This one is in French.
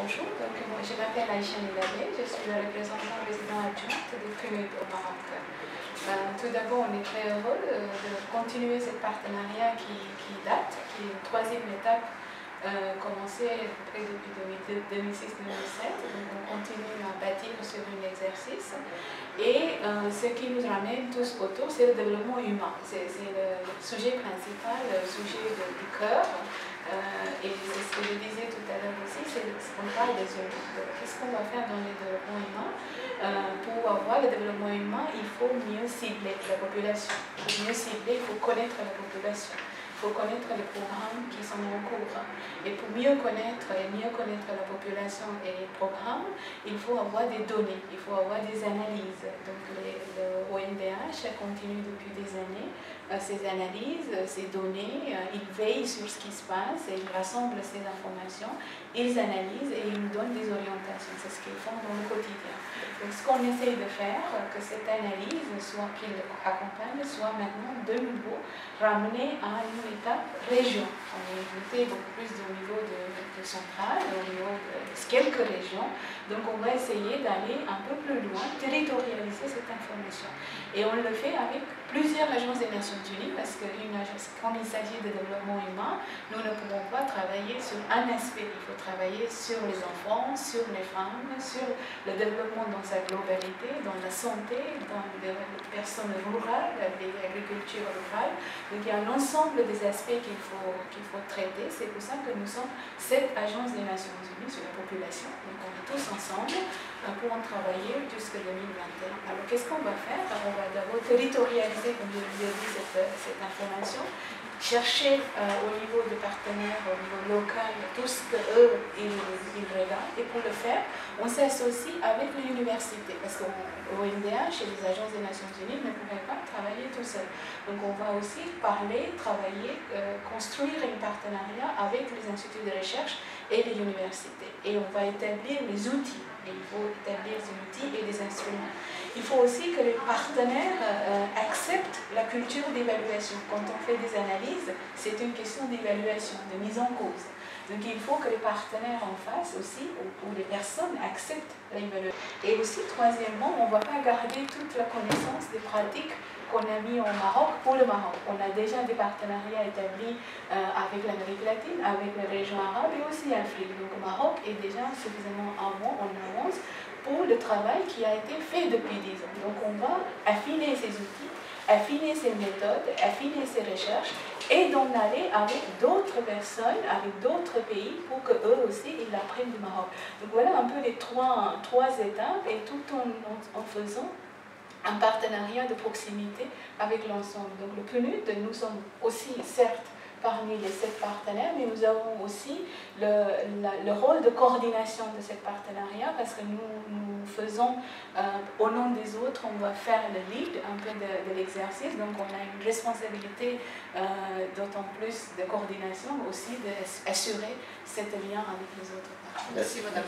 Bonjour, donc moi, je m'appelle Aïcha Nilabé, je suis la représentante résident adjointe du PNUD au Maroc. Tout d'abord, on est très heureux de continuer ce partenariat qui date, qui est une troisième étape commencée depuis 2006-2007. Donc on continue à bâtir sur un exercice. Et ce qui nous ramène tous autour, c'est le développement humain. C'est le sujet principal, le sujet du cœur. Et c'est ce que je disais tout à l'heure aussi, c'est qu'on parle des humains. Qu'est-ce qu'on va faire dans le développement humain? Pour avoir le développement humain, il faut mieux cibler la population. Pour mieux cibler, il faut connaître la population. Il faut connaître les programmes qui sont en cours. Et pour mieux connaître la population et les programmes, il faut avoir des données, il faut avoir des analyses. Donc le ONDH continue depuis des années ces analyses, ces données, il veille sur ce qui se passe, et il rassemble ces informations, ils analysent et ils nous donnent des orientations. C'est ce qu'ils font dans le quotidien. Donc ce qu'on essaye de faire, que cette analyse soit qu'ils accompagne, soit maintenant de nouveau ramenée à une étape région. On est monté beaucoup plus au niveau de central, au niveau de quelques régions. Donc on va essayer d'aller un peu plus loin, territorialiser cette information. Et on le fait avec plusieurs agences des Nations Unies, parce qu'une agence, quand il s'agit de développement humain, nous ne pouvons pas travailler sur un aspect. Il faut travailler sur les enfants, sur les femmes, sur le développement dans sa globalité, dans la santé, dans les personnes rurales, l'agriculture rurale. Donc il y a l'ensemble des aspects qu'il faut traiter. C'est pour ça que nous sommes cette agence des Nations Unies sur la population. Donc on est tous ensemble pour en travailler jusqu'en 2021. Alors qu'est-ce qu'on va faire? On va d'abord territorialiser, comme je vous ai dit, cette information, chercher au niveau des partenaires, au niveau local, tout ce qu'eux, ils regardent. Et pour le faire, on s'associe avec les universités, parce qu'au ONDH et les agences des Nations Unies ne pourraient pas travailler tout seul. Donc on va aussi parler, travailler, construire un partenariat avec les instituts de recherche et les universités. Et on va établir les outils. Et il faut établir des outils et des instruments. Il faut aussi que les partenaires acceptent la culture d'évaluation. Quand on fait des analyses, c'est une question d'évaluation, de mise en cause. Donc il faut que les partenaires en face aussi, ou les personnes, acceptent l'évaluation. Et aussi, troisièmement, on ne va pas garder toute la connaissance des pratiques qu'on a mis au Maroc pour le Maroc. On a déjà des partenariats établis avec l'Amérique latine, avec les régions arabes et aussi l'Afrique. Donc le Maroc est déjà suffisamment en avance pour le travail qui a été fait depuis 10 ans. Donc on va affiner ces outils, affiner ces méthodes, affiner ces recherches et d'en aller avec d'autres personnes, avec d'autres pays pour qu'eux aussi ils apprennent du Maroc. Donc voilà un peu les trois étapes, et tout en faisant un partenariat de proximité avec l'ensemble. Donc le PNUD, nous sommes aussi certes parmi les 7 partenaires, mais nous avons aussi le rôle de coordination de ce partenariat, parce que nous faisons, au nom des autres, on va faire le lead un peu de l'exercice, donc on a une responsabilité d'autant plus de coordination, aussi d'assurer ce lien avec les autres partenaires. Merci Madame.